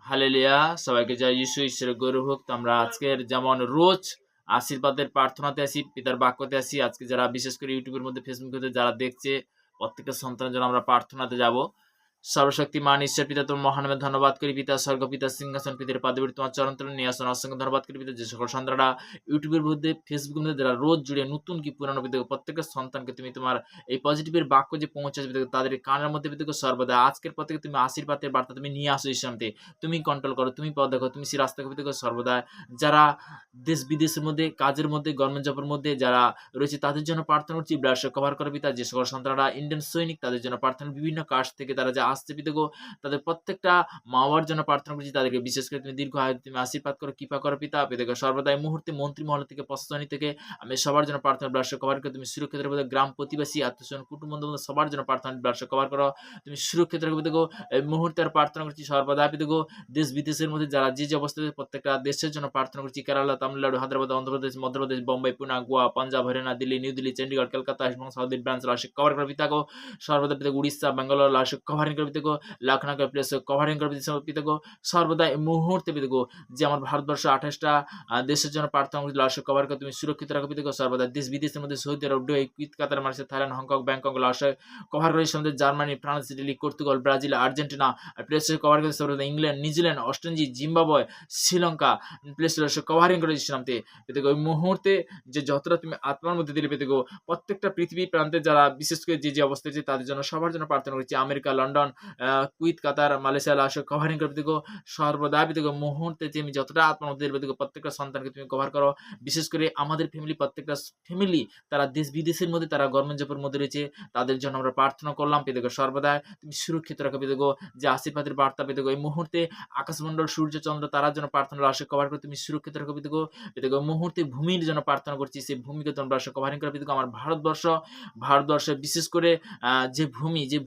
Hallelujah, সবাইকে জয় যিশু, ঈশ্বরের গৌরব হোক। তো আমরা আজকের যেমন রোজ আশীর্বাদের প্রার্থনাতে আসি, পিতার বাক্যতে আসি। আজকে যারা বিশেষ করে ইউটিউবের মধ্যে, ফেসবুকে যারা দেখছে, প্রত্যেকটা সন্তানের জন্য আমরা প্রার্থনাতে যাব। সর্বশক্তিমান ঈশ্বর পিতা, তোমার মহানামে ধন্যবাদ করি পিতা। স্বর্গ পিতা, সিংহাসন পিতার পাদবীর তোমার চরণ তলে নিয়ে আসুন। অসংখ্য ধন্যবাদ করি পিতা, যে সকল সন্তানরা ইউটিউবের মধ্যে, ফেসবুকের মধ্যে যারা রোজ জুড়ে নতুন কি পুরানো পিতা, প্রত্যেকটা সন্তানকে তুমি তোমার এই পজিটিভের বাক্য যে পৌঁছাবে পিতা, তাদের কানের মধ্যে পিতা সর্বদা আজকের পর থেকে তুমি আশীর্বাদের বার্তা তুমি নিয়ে আসো। ঈশ্বরতে তুমি কন্ট্রোল করো, তুমি পথ দেখো, তুমি সেই রাস্তা পিতা সর্বদা যারা দেশ বিদেশের মধ্যে, কাজের মধ্যে, গভর্নমেন্ট জবের মধ্যে যারা রয়েছে তাদের জন্য প্রার্থনা করছি। ব্লাড কভার করে পিতা, যে সকল সন্তানরা ইন্ডিয়ান সৈনিক তাদের জন্য প্রার্থনা, বিভিন্ন কাস্ট থেকে তারা যে আসছে পিতা গো, তাদের প্রত্যেকটা মা বাবার জন্য প্রার্থনা করছি। তাদেরকে বিশেষ করে তুমি দীর্ঘ আয়ু তুমি আশীর্বাদ করো, কৃপা করো পিতা। পিতাকে সর্বদাই মুহূর্তে মন্ত্রী মহল থেকে, প্রশাসনী থেকে আমি সবার জন্য প্রার্থনা, ব্লাড কভার করে তুমি সুরক্ষিত রাখো। গ্রাম প্রতিবাসী, আত্মীয় কুটুম্ব বন্ধু সবার জন্য প্রার্থনা, ব্লাড কভার করো, তুমি সুরক্ষিত রাখো পিতা গো। এই মুহূর্তে আর প্রার্থনা করছি সর্বদা পিতা গো, দেশ বিদেশের মধ্যে যারা যে অবস্থাতে, প্রত্যেকটা দেশের জন্য প্রার্থনা করছি। কেরালা, তামিলনাড়ু, হায়দ্রাবাদ, অন্ধ্রপ্রদেশ, মধ্যপ্রদেশ, বোম্বাই, পুনা, গোয়া, পাঞ্জাব, হরিয়ানা, দিল্লি, নিউ দিল্লি, চণ্ডীগড়, কলকাতা এবং সাউথ ব্রাঞ্চ রাশি কভার করে পিতা গো। সর্বদা পিতা উড়িষ্যা, বেঙ্গালোর রাশি কভারিং করে পিতা গো। লখনৌ প্লেস কভারিং করে পিতা গো। সর্বদা এই মুহূর্তে পিতা গো, যে আমার ভারতবর্ষ 28টা দেশের জন্য প্রার্থনা করছি, লাশ কভার করে তুমি সুরক্ষিত রাখো পিতা গো। সর্বদা দেশ বিদেশের মধ্যে, সৌদি আরব, দুবাই, কুয়েত, কাতার, মালয়েশিয়া, থাইল্যান্ড, হংকং, ব্যাংকক, লাশ কভার করে সঙ্গে Germany, France, Italy, Portugal, Brazil, Argentina place cover করে সর্বদা England, New Zealand, Australia, Zimbabwe, Sri Lanka place covering করে দিচ্ছিলাম পেতে গো। ওই মুহূর্তে যে যতটা তুমি আত্মার মধ্যে দিলে পেতে গো, প্রত্যেকটা পৃথিবী প্রান্তে যারা বিশেষ করে যে অবস্থায় আছে তাদের জন্য সবার জন্য প্রার্থনা করছি। আমেরিকা, লন্ডন, কুয়েত, কাতার, মালয়েশিয়া লাশ কভারিং করে পেতে গো। সর্বদা পেতে গো মুহূর্তে তুমি যতটা আত্মার মধ্যে দিলে পেতে গো, প্রত্যেকটা সন্তানকে তুমি কভার করো। বিশেষ করে আমাদের ফ্যামিলি, প্রত্যেকটা ফ্যামিলি তারা দেশ বিদেশের মধ্যে, তারা গভর্নমেন্ট জবের মধ্যে রয়েছে, তাদের জন্য আমরা প্রার্থনা করলাম পেতে গো। সর্বদা তুমি সুরক্ষিত রাখো পেতে গো, যে আশীর্বাদের বার্তা পেতে গো। এই মুহূর্তে আকাশমণ্ডল, সূর্য, চন্দ্র, তারার জন্য প্রার্থনা লাশ কভার করে তুমি সুরক্ষিত রাখো পেতে গো। পেতে গো মুহূর্তে ভূমির জন্য প্রার্থনা করছি, সেই ভূমিকে তোমরা কভারিং করে পেতে গো। আমার ভারতবর্ষে বিশেষ করে যে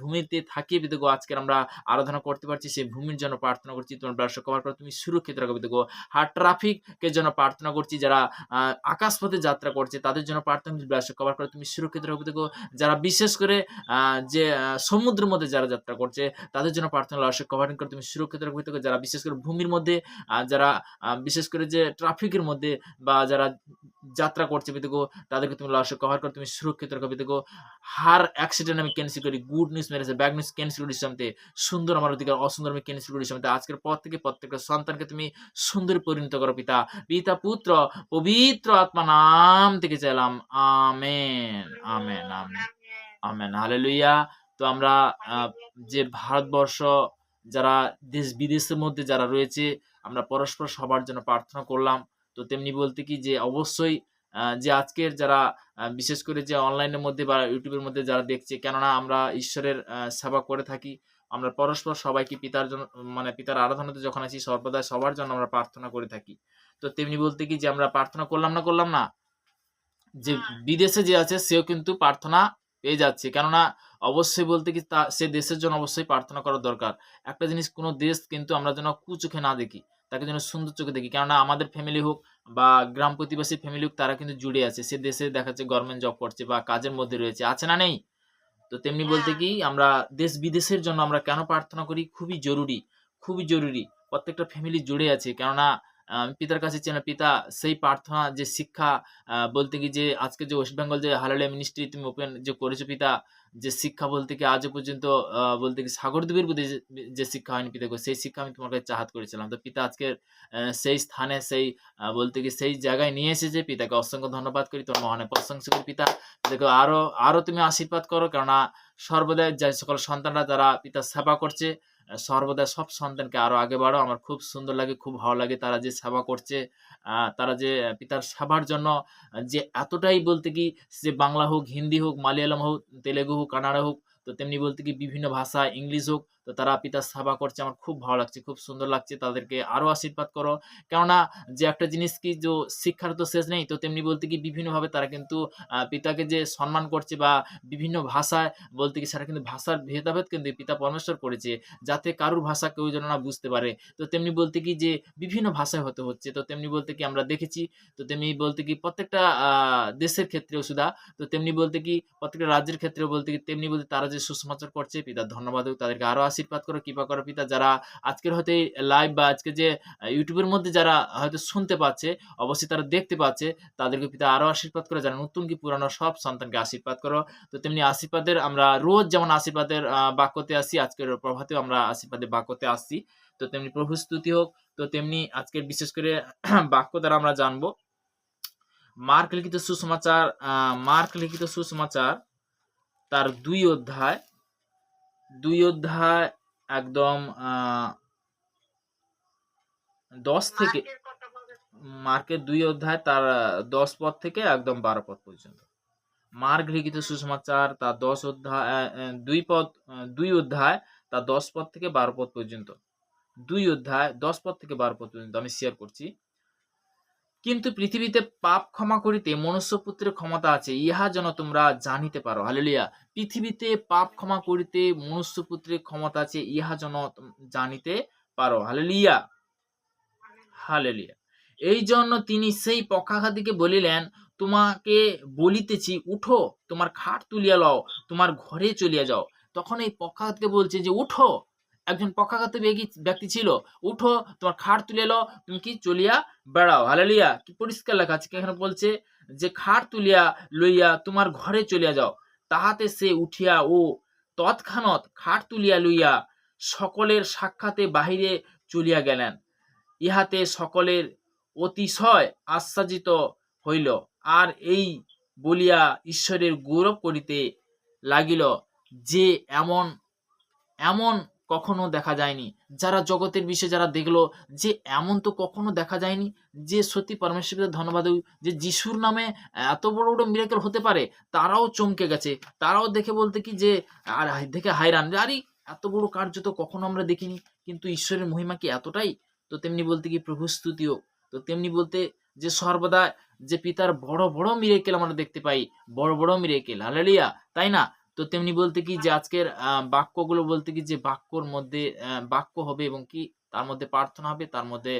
ভূমিতে থাকি পেতে গো, আজকে আমরা আরাধনা করতে পারছি, সেই ভূমির জন্য প্রার্থনা করছি। তোমার ব্লাড কভার করে তুমি সুরক্ষিত রাখো পেতে গো। আর ট্রাফিকের জন্য প্রার্থনা করছি, যারা আকাশপথে যাত্রা করছে তাদের জন্য প্রার্থনা করছি, ব্লাড কভার করে তুমি সুরক্ষিত রাখো পেতে গো। যারা বিশেষ করে যে সমুদ্রের মধ্যে যারা যাত্রা করছে তাদের জন্য প্রার্থনা, লাশ কভারিং করে তুমি সুরক্ষিত রাখো পেতে গো। যারা বিশেষ করে ভূমির মধ্যে, যারা বিশেষ করে যে ট্রাফিকের মধ্যে বা যারা যাত্রা করছে পেতে গো, তাদেরকে তুমি লাশ কভার করে তুমি সুরক্ষিত রাখো পেতে গো। হার অ্যাক্সিডেন্ট আমি ক্যান্সেল করি, গুড নিউজ মেরেছে, ব্যাড নিউজ ক্যান্সেল করি সামতে, সুন্দর আমার অধিকার, অসুন্দর আমি ক্যান্সেল করি সামতে। আজকের পর থেকে প্রত্যেকটা সন্তানকে তুমি সুন্দর পরিণত করো পিতা, পিতা, পুত্র, পবিত্র আত্মা নাম থেকে চাইলাম। Amen, amen, amen, amen, hallelujah. তো আমরা যে ভারতবর্ষ, যারা দেশ বিদেশের মধ্যে যারা রয়েছে, আমরা পরস্পর সবার জন্য প্রার্থনা করলাম। তো তেমনি বলতে কি যে অবশ্যই যে আজকের যারা বিশেষ করে যে অনলাইনের মধ্যে বা ইউটিউবের মধ্যে যারা দেখছে, কেননা আমরা ঈশ্বরের সেবা করে থাকি, আমরা পরস্পর সবাইকে পিতার জন্য, মানে পিতার আরাধনাতে যখন আছি সর্বদা সবার জন্য আমরা প্রার্থনা করে থাকি। তো তেমনি বলতে কি যে আমরা প্রার্থনা করলাম না, যে বিদেশে যে আছে সেও কিন্তু প্রার্থনা পেয়ে যাচ্ছে। কেননা অবশ্যই বলতে কি সে দেশের জন্য অবশ্যই প্রার্থনা করা দরকার। একটা জিনিস, কোনো দেশ কিন্তু আমরা যেন কুচোখে না দেখি, তাকে যেন সুন্দর চোখে দেখি। কেননা আমাদের ফ্যামিলি হোক বা গ্রাম প্রতিবেশী ফ্যামিলি হোক, তারা কিন্তু জুড়ে আছে, সে দেশে দেখা যাচ্ছে গভর্নমেন্ট জব করছে বা কাজের মধ্যে রয়েছে, আছে না নেই? তো তেমনি বলতে কি আমরা দেশ বিদেশের জন্য আমরা কেন প্রার্থনা করি, খুবই জরুরি, খুবই জরুরি। প্রত্যেকটা ফ্যামিলি জুড়ে আছে, কেননা পিতার কাছে চেনা পিতা সেই প্রার্থনা যে শিক্ষা, বলতে কি যে আজকে যে ওয়েস্ট বেঙ্গল যে হালেলুয়া মিনিস্ট্রি তুমি ওপেন যে করেছো পিতা, যে শিক্ষা বলতে কি আজও পর্যন্ত বলতে কি সাগরদ্বীপের মধ্যে যে শিক্ষা হয়নি পিতা গো, সেই শিক্ষা আমি তোমার কাছে চাহাত করেছিলাম। তো পিতা আজকে সেই স্থানে, সেই বলতে কি সেই জায়গায় নিয়ে এসেছে, পিতাকে অসংখ্য ধন্যবাদ করি, তোমার মহানে প্রশংসা করি পিতা। দেখো আরো তুমি আশীর্বাদ করো, কেননা সর্বদাই যে সকল সন্তানরা যারা পিতার সেবা করছে, সর্বদা সব সন্তানকে আরো আগে বাড়ো। আমার খুব সুন্দর লাগে, খুব ভালো লাগে তারা যে সেবা করছে, তারা যে পিতার সেবার জন্য যে এতটাই বলতে কি, যে বাংলা হোক, হিন্দি হোক, মালয়ালম হোক, তেলেগু হোক, কানাডা হোক, তো তেমনি বলতে কি বিভিন্ন ভাষা, ইংলিশ হোক, তো তারা পিতার সেবা করছে। আমার খুব ভালো লাগছে, খুব সুন্দর লাগছে। তাদেরকে আরো আশীর্বাদ করো, কেননা যে একটা জিনিস কি, যে শিক্ষার তো শেষ নেই, তো তেমনি বলতে কি বিভিন্নভাবে তারা কিন্তু পিতাকে যে সম্মান করছে, বা বিভিন্ন ভাষায় বলতে কি সেটা কিন্তু ভাষার ভেদাভেদ কিন্তু পিতা পরমেশ্বর করেছে, যাতে কারুর ভাষা কেউ যেন না বুঝতে পারে। তো তেমনি বলতে কি যে বিভিন্ন ভাষায় হতে হচ্ছে, তো তেমনি বলতে কি আমরা দেখেছি, তো তেমনি বলতে কি প্রত্যেকটা দেশের ক্ষেত্রেও সুদা, তো তেমনি বলতে কি প্রত্যেকটা রাজ্যের ক্ষেত্রেও বলতে কি তেমনি বলতে তারা যে সুসমাচার করছে, পিতার ধন্যবাদ হোক, তাদেরকে আরো আশীর্বাদ করো, কৃপা করো পিতা। যারা আজকের হয়তো এই লাইভ বা আজকে যে ইউটিউবের মধ্যে যারা হয়তো শুনতে পাচ্ছে, অবশ্যই তারা দেখতে পাচ্ছে, তাদেরকে পিতা আরো আশীর্বাদ করো। যারা নতুন কি পুরানো সব সন্তানকে আশীর্বাদ করো। তো তেমনি আশীর্বাদের আমরা রোজ যেমন আশীর্বাদের বাক্যতে আসি, আজকের প্রভাতেও আমরা আশীর্বাদের বাক্যতে আসছি। তো তেমনি প্রভু স্তুতি হোক। তো তেমনি আজকের বিশেষ করে বাক্য দ্বারা আমরা জানবো মার্ক লিখিত সুসমাচার, মার্ক লিখিত সুসমাচার তার 2 অধ্যায় একদম 10 থেকে, মার্কের 2 অধ্যায় তার 10 পদ থেকে একদম 12 পদ পর্যন্ত। মার্ক লিখিত সুসমাচার তার 10 অধ্যায় 2 অধ্যায় তার 10 পদ থেকে 12 পদ পর্যন্ত। 2 অধ্যায় 10 পদ থেকে 12 পদ পর্যন্ত আমি শেয়ার করছি। কিন্তু পৃথিবীতে পাপ ক্ষমা করিতে মনুষ্যপুত্রের ক্ষমতা আছে, ইহা যেন তোমরা জানিতে পারো। হালেলুয়া। পৃথিবীতে পাপ ক্ষমা করিতে মনুষ্যপুত্রের ক্ষমতা আছে, ইহা যেন জানিতে পারো। Hallelujah, hallelujah. এই জন্য তিনি সেই পক্ষাঘাতীকে বলিলেন, তোমাকে বলিতেছি, উঠো, তোমার খাট তুলিয়া লও, তোমার ঘরে চলিয়া যাও। তখন এই পক্ষাঘাতকে বলছে যে উঠো, একজন পক্ষাঘাত ব্যক্তি ছিল, উঠো, তোমার খাট তুলিয়া লও, তুমি কি চলিয়া বেড়াও। হালেলুয়া। কি পরিষ্কার লেখা আছে এখানে, বলছে যে খাট তুলিয়া লইয়া তোমার ঘরে চলিয়া যাও। তাহাতে সে উঠিয়া ও তৎক্ষণাৎ খাট তুলিয়া লইয়া সকলের সাক্ষাতে বাহিরে চলিয়া গেলেন। ইহাতে সকলের অতিশয় আশ্চর্যিত হইল, আর এই বলিয়া ঈশ্বরের গৌরব করিতে লাগিল যে এমন এমন কখনো দেখা যায়নি। যারা জগতের বিষয়ে যারা দেখলো যে এমন তো কখনো দেখা যায়নি, যে সত্যি পরমেশ্বরের ধন্যবাদ যে যিশুর নামে এত বড় বড় মিরাকেল হতে পারে, তারাও চমকে গেছে। তারাও দেখে বলতে কি যে আর দেখে হায়রান, যে আরে এত বড় কার্য তো কখনো আমরা দেখিনি, কিন্তু ঈশ্বরের মহিমা কি এতটাই। তো তেমনি বলতে কি প্রভু স্তুতিও। তো তেমনি বলতে যে সর্বদা যে পিতার বড় বড় মিরাকেল আমরা দেখতে পাই, বড় বড় মিরাকেল। হালেলুয়া, তাই না? তো তেমনি বলতে কি যে আজকের বাক্যগুলো বলতে কি যে বাক্যর মধ্যে বাক্য হবে এবং কি তার মধ্যে প্রার্থনা হবে, তার মধ্যে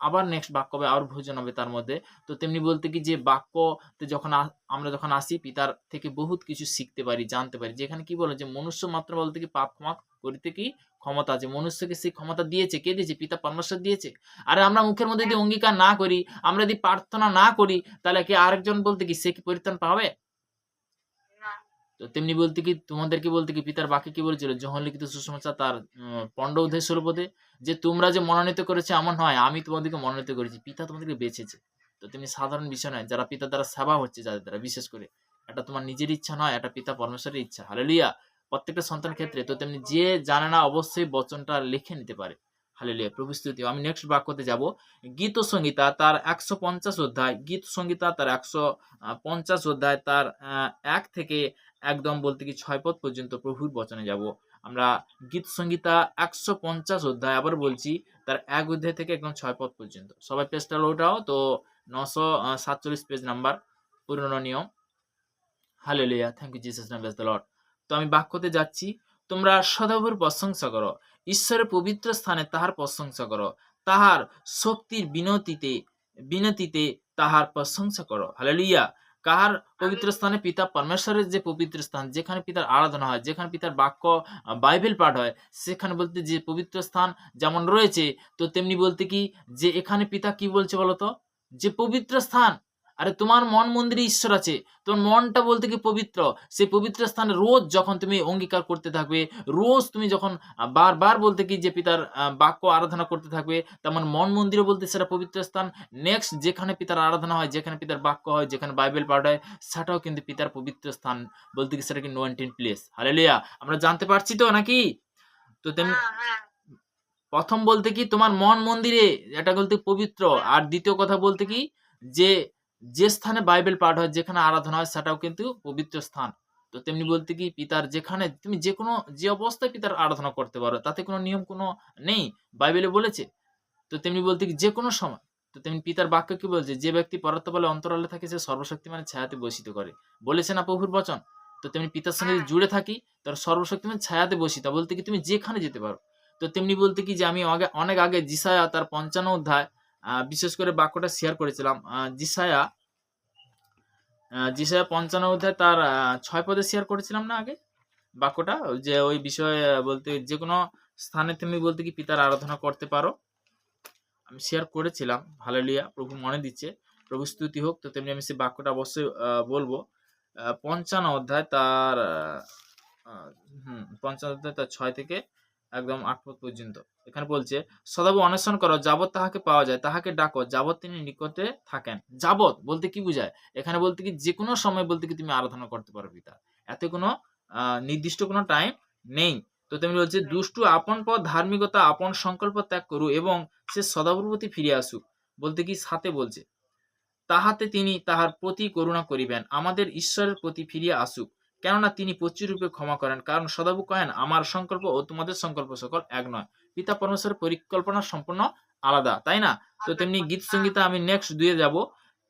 আবার নেক্সট বাক্য হবে, আবার ভোজন হবে তার মধ্যে। তো তেমনি বলতে কি যে বাক্যতে যখন আমরা যখন আসি, পিতার থেকে বহুত কিছু শিখতে পারি, জানতে পারি। যেখানে কি বলে যে মনুষ্য মাত্র বলতে কি পাপ ক্ষমা করিতে কি ক্ষমতা আছে, মনুষ্যকে সেই ক্ষমতা দিয়েছে। কে দিয়েছে? পিতা পরমেশ্বর দিয়েছে। আর আমরা মুখের মধ্যে যদি অঙ্গীকার না করি, আমরা যদি প্রার্থনা না করি, তাহলে কি আরেকজন বলতে কি সে কি পরিত্রাণ পাবে? তো তেমনি বলতে কি তোমাদেরকে বলতে কি পিতার বাক্যে কি বলেছিল, যোহন লিখিত সুসমাচার তার 15 অধ্যায় 16 পদে, যে তোমরা যে মনোনীত করেছে এমন নয়, আমি তোমাদেরকে মনোনীত করেছি, পিতা তোমাদেরকে বেছেছে। তো তেমনি সাধারণ বিষয় নয়, যারা পিতার দ্বারা সেবা হচ্ছে, যাদের দ্বারা বিশেষ করে, এটা তোমার নিজের ইচ্ছা নয়, এটা পিতা পরমেশ্বরের ইচ্ছা। হালেলুয়া। প্রত্যেকটা সন্তান ক্ষেত্রে। তো তেমনি যে জানে না অবশ্যই বচনটা লিখে নিতে পারে। হালেলুয়া, প্রভু স্তুতি। আমি নেক্সট বাক্যতে যাব। গীত সংহিতা তার 150 অধ্যায়, গীত সংহিতা তার 150 অধ্যায় তার 1 থেকে একদম বলতে কি 6 পদ পর্যন্ত প্রভুর বচনে যাব আমরা। গীত সংহিতা 150 অধ্যায়, আবার বলছি, তার 1 অধ্যায় থেকে একদম 6 পদ পর্যন্ত। সবাই পেজটা ওঠাও তো, 947 পেজ নাম্বার, পুরনো নিয়ম। Hallelujah, thank you Jesus name, bless the Lord. তো আমি বাক্যতে যাচ্ছি। তোমরা সদাপ্রভুর প্রশংসা করো, ঈশ্বরের পবিত্র স্থানে তাহার প্রশংসা করো, তাহার শক্তির বিনতিতে তাহার প্রশংসা করো। হালেলুয়া। কাহার পবিত্র স্থানে? পিতা পরমেশ্বরের যে পবিত্র স্থান, যেখানে পিতার আরাধনা হয়, যেখানে পিতার বাক্য বাইবেল পাঠ হয়, সেখানে বলতে যে পবিত্র স্থান যেমন রয়েছে, তো তেমনি বলতে কি যে এখানে পিতা কি বলছে বলতো, যে পবিত্র স্থান। আরে তোমার মন মন্দিরে ঈশ্বর আছে, তোমার মনটা বলতে কি পবিত্র। সেই পবিত্র স্থানে রোজ যখন তুমি অঙ্গীকার করতে থাকবে, রোজ তুমি যখন বারবার বলতে কি যে পিতার বাক্য আরাধনা করতে থাকবে, তেমন মন মন্দিরও বলতে সেটা পবিত্র স্থান। নেক্সট যেখানে পিতার আরাধনা হয়, যেখানে পিতার বাক্য হয়, যেখানে বাইবেল পাঠ হয়, সেটাও কিন্তু পিতার পবিত্র স্থান বলতে কি সেটা কি নোয়েন্টিন প্লেস। হালেলুয়া। আমরা জানতে পারছি তো নাকি? তো তেমনি প্রথম বলতে কি তোমার মন মন্দিরে, এটা বলতে পবিত্র। আর দ্বিতীয় কথা বলতে কি যে যে স্থানে বাইবেল পাঠ হয়, যেখানে আরাধনা হয়, সেটাও কিন্তু পবিত্র স্থান। তো তেমনি বলতে কি পিতার যেখানে তুমি যে কোনো যে অবস্থায় পিতার আরাধনা করতে পারো, তাতে কোনো নিয়ম কোনো নেই, বাইবেলে বলেছে। তো তেমনি বলতে কি যে কোনো সময়। তো তেমনি পিতার বাক্য কি বলছে, যে ব্যক্তি পরাত্ম বলে অন্তরালে থাকে, সে সর্বশক্তিমানের ছায়াতে বসিত করে, বলেছে না প্রভুর বচন। তো তেমনি পিতার সঙ্গে যদি জুড়ে থাকি, তার সর্বশক্তিমান ছায়াতে বসিতা বলতে কি তুমি যেখানে যেতে পারো। তো তেমনি বলতে কি যে আমি অনেক আগে জিসায়া তার 55 অধ্যায় বিশেষ করে বাক্যটা শেয়ার করেছিলাম। জিসায়া 55 অধ্যায় তার 6 পদে শেয়ার করেছিলাম না আগে? বাক্যটা যে ওই বিষয়ে বলতে যে কোনো স্থানে তুমি বলতে কি পিতার আরাধনা করতে পারো। আমি শেয়ার করেছিলাম। হালেলুয়া! প্রভু মনে দিচ্ছে। প্রভু স্তুতি হোক। তো তেমনি আমি সেই বাক্যটা অবশ্যই বলব। ৫৫ অধ্যায় তার আ ৫৫ অধ্যায় তার ৬ থেকে একদম ৮ পদ পর্যন্ত। এখানে বলছে, "সদাপ্রভু অন্বেষণ করো, যাবৎ তাহাকে পাওয়া যায়, তাহাকে ডাকো, যাবৎ তিনি নিকটে থাকেন।" যাবৎ বলতে কি বুঝায়? এখানে বলতে কি যেকোনো সময় বলতে কি তুমি আরাধনা করতে পারো পিতার। এতে কোনো নির্দিষ্ট কোনো টাইম নেই। তো তেমনি বলছে, "দুষ্টু আপন পথ ধার্মিকতা আপন সংকল্প ত্যাগ করুক এবং সে সদাপ্রভুর প্রতি ফিরিয়া আসুক।" বলতে কি সাথে বলছে, "তাহাতে তিনি তাহার প্রতি করুণা করিবেন, আমাদের ঈশ্বরের প্রতি ফিরিয়া আসুক। কেননা তিনি প্রচুররূপে ক্ষমা করেন। কারণ সদাপ্রভু কহেন, আমার সংকল্প ও তোমাদের সংকল্প সকল এক নয়।" পিতা পরমেশ্বরের পরিকল্পনা সম্পূর্ণ আলাদা, তাই না? তো তেমনি গীত সংগীতে আমি নেক্সট ২ এ যাব।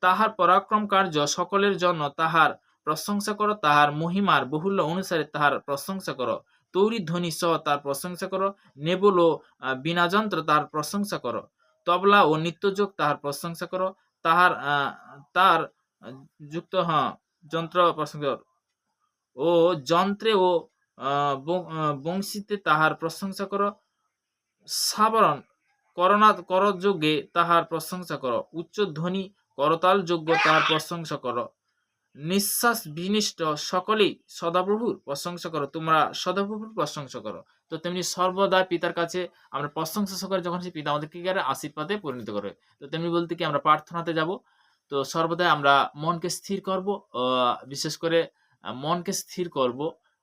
"তাহার পরাক্রম কার্য সকলের জন্য তাহার প্রশংসা করো, তাহার মহিমার বহুল্য অনুসারে তাহার প্রশংসা করো। তৈরীর ধ্বনি সহ তার প্রশংসা করো, নেবুল ও বীণাযন্ত্র তাহার প্রশংসা করো। তবলা ও নিত্যযোগ তাহার প্রশংসা করো। তাহার তার যুক্ত যন্ত্র প্রসঙ্গ ও যন্ত্রে ও বংশীতে তাহার প্রশংসা করো। সাবরণ করযোগ্যে তাহার প্রশংসা করো। উচ্চধ্বনি করতালযোগ্য তাহার প্রশংসা করো। নিঃশ্বাস বিনিষ্ট সকলেই সদাপ্রভুর প্রশংসা করো। তোমরা সদাপ্রভুর প্রশংসা করো। তো তেমনি সর্বদা পিতার কাছে আমরা প্রশংসা সহকারে যখন সেই পিতা আমাদেরকে কি করে আশীর্বাদে পরিণত করে। তো তেমনি বলতে কি আমরা প্রার্থনাতে যাব। তো সর্বদাই আমরা মনকে স্থির করব। বিশেষ করে মনকে স্থির করব।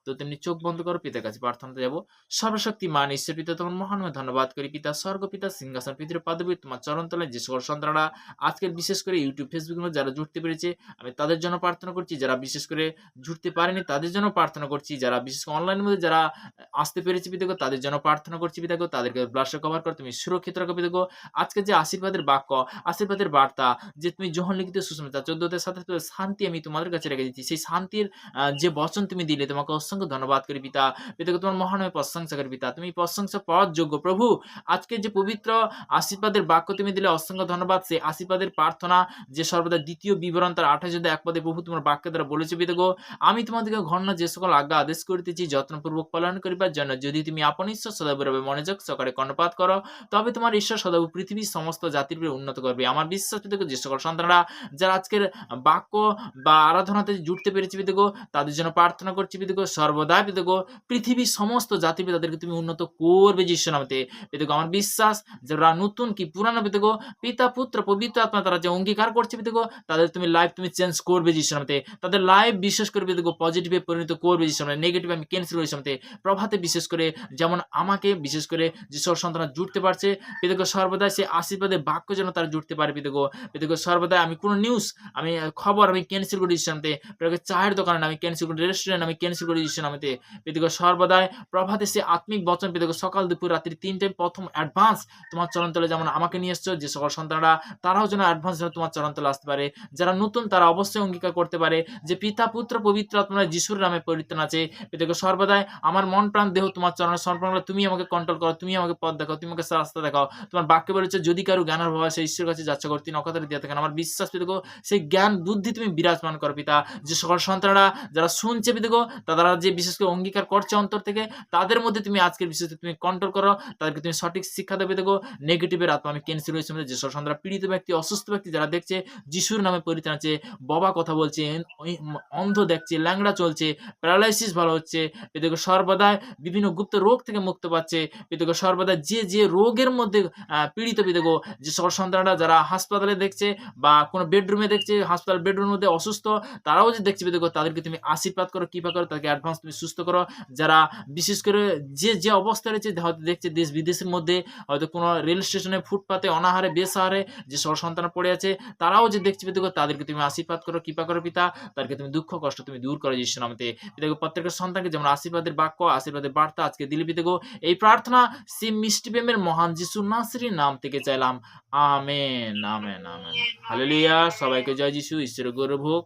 তো তেমনি চোখ বন্ধ করো, পিতার কাছে প্রার্থনাতে যাব। সর্বশক্তিমান ঈশ্বর পিতা তোমার মহানময় ধন্যবাদ করি পিতা, স্বর্গপিতা সিংহাসন পৃথিবীর পদবী তোমার চরণতলায় যে সকল সন্তানরা আজকের বিশেষ করে ইউটিউব, ফেসবুকের মধ্যে যারা জুড়তে পেরেছে আমি তাদের জন্য প্রার্থনা করছি। যারা বিশেষ করে জুড়তে পারেনি তাদের জন্য প্রার্থনা করছি। যারা বিশেষ করে অনলাইনের মধ্যে যারা আসতে পেরেছে পিতাগো তাদের জন্য প্রার্থনা করছি পিতাগো। তাদেরকে ব্লাডে কভার করে তুমি সুরক্ষিত রাখো পিতাগো। আজকে যে আশীর্বাদের বাক্য, আশীর্বাদের বার্তা যে তুমি যোহন লিখিত সুসমাচার 14-7 শান্তি আমি তোমাদের কাছে রেখে দিচ্ছি। সেই শান্তির যে বচন তুমি দিলে তোমাকে অসংখ্য ধন্যবাদ করি পিতা। পিতাগো তোমার মহানময় প্রশংসা করি পিতা। তুমি প্রশংসা পাওয়ার যোগ্য প্রভু। আজকে যে পবিত্র আশীর্বাদের বাক্য তুমি দিলে অসংখ্য ধন্যবাদ। সেই আশীর্বাদের প্রার্থনা যে সর্বদা ২য় বিবরণ তার ২৮ অধ্যায় ১ পদে প্রভু তোমার বাক্যের দ্বারা বলেছ পিতাগো, আমি তোমাদেরকে ঘন যে সকল আজ্ঞা আদেশ করিতেছি যত্নপূর্বক পালন করিবার জন্য, যদি তুমি আপন ঈশ্বর সদাপ্রভু মনোযোগ সহকারে কর্ণপাত করো, তবে তোমার ঈশ্বর সদাপ্রভু পৃথিবীর সমস্ত জাতির উপরে উন্নত করবে। আমার বিশ্বাস পিতাগো যে সকল সন্তানরা যারা আজকের বাক্য বা আরাধনাতে জুড়তে পেরেছে পিতাগো তাদের জন্য প্রার্থনা করছি পিতাগো। সর্বদা পিতাগো পৃথিবীর সমস্ত জাতি তাদেরকে তুমি উন্নত করবে যিশুর নামেতে পিতাগো। আমার বিশ্বাস যারা নতুন কি পুরানো পিতাগো, পিতা পুত্র পবিত্র আত্মা তারা যে অঙ্গীকার করছে পিতাগো তাদের তুমি লাইফ তুমি চেঞ্জ করবে যিশুর নামেতে। তাদের লাইফ বিশেষ করে পিতাগো পজিটিভে পরিণত করবে যিশুর নামে। নেগেটিভ আমি ক্যান্সেল করি যিশুর নামে। প্রভাতে বিশেষ করে যেমন আমাকে বিশেষ করে যে সব সন্তানরা জুড়তে পারছে পিতাগো, সর্বদা সে আশীর্বাদের বাক্য যেন তারা জুড়তে পারে পিতাগো। পিতাগো সর্বদা আমি কোনো নিউজ আমি খবর আমি ক্যান্সেল করি যিশুর নামেতে। পিতাগো চায়ের দোকানে আমি ক্যান্সেল করি, রেস্টুরেন্ট আমি ক্যান্সেল করি যিশুর নামেতে। পিতাগো সর্বদাই প্রভাতে সে আত্মিক বচন পিতাগো সকাল দুপুর রাত্রি ৩ টাইম প্রথম অ্যাডভান্স তোমার চরণতলে যেমন আমাকে নিয়ে এসছো যে সকল সন্তানরা তারাও যেন অ্যাডভান্স যেন তোমার চরণতলে আসতে পারে। যারা নতুন তারা অবশ্যই অঙ্গীকার করতে পারে যে পিতা পুত্র পবিত্র আত্মা যিশুর নামে পরিত্রাণ আছে। পিতাগো সর্বদাই আমার মন প্রাণ দেহ তোমার চরণে সমর্পণ করে তুমি আমাকে কন্ট্রোল করো, তুমি আমাকে পথ দেখাও, তুমি আমাকে রাস্তা দেখাও। তোমার বাক্য বলেছে যদি কারো জ্ঞানের অভাব হয় সে ঈশ্বরের কাছে যাচ্ছে করে তিনি অকাতরে দিয়ে থাকেন। আমার বিশ্বাস পিতাগো সেই জ্ঞান বুদ্ধি তুমি বিরাজমান করো পিতা। যে সকল সন্তানরা যারা শুনছে পিতাগো তারা যে বিশেষ করে অঙ্গীকার করছে অন্তর থেকে তাদের মধ্যে তুমি আজকের বিশেষ তুমি কন্ট্রোল করো, তাদেরকে তুমি সঠিক শিক্ষা দেবে দেবো। নেগেটিভের আত্মা আমি ক্যান্সেল হয়েছে যে সব সন্তানরা পীড়িত ব্যক্তি অসুস্থ ব্যক্তি যারা দেখছে যিশুর নামে পরিত্রাণ আছে, বাবা কথা বলছে, অন্ধ দেখছে, ল্যাংড়া চলছে, প্যারালাইসিস ভালো হচ্ছে পিতাগো, সর্বদাই বিভিন্ন গুপ্ত রোগ থেকে মুক্ত পাচ্ছে পিতাগো। সর্বদা যে যে রোগের মধ্যে পীড়িত পিতাগো যে সকল সন্তানরা যারা হাসপাতালে দেখছে বা কোনো বেডরুমে দেখছে হাসপাতাল বেডরুমের মধ্যে অসুস্থ তারাও যে দেখছে পিতাগো তাদেরকে তুমি আশীর্বাদ করো, কৃপা করো, তাদেরকে অ্যাডভান্স তুমি সুস্থ করো। যারা বিশেষ করে যে যে অবস্থা রয়েছে হয়তো দেখছে দেশ বিদেশের মধ্যে হয়তো কোনো রেল স্টেশনে ফুটপাতে অনাহারে বেসাহারে যে সকল সন্তানরা পড়ে আছে তারাও যে দেখছে পিতাগো তাদেরকে তুমি আশীর্বাদ করো, কৃপা করো পিতা। তাদেরকে তুমি দুঃখ কষ্ট তুমি দূর করো যিশুর নামেতে পিতাগো। প্রত্যেকটা সন্তানকে যেমন আশীর্বাদের বাক্য আশীর্বাদের বার্তা আজকে দিলে পিতাগো, এই প্রার্থনা সেই মিষ্টি প্রেমের মহান যিশু নাসরির নাম থেকে চাইলাম। Amen amen amen. হালেলুয়া। সবাইকে জয় যিশু। ঈশ্বরের গৌরব হোক।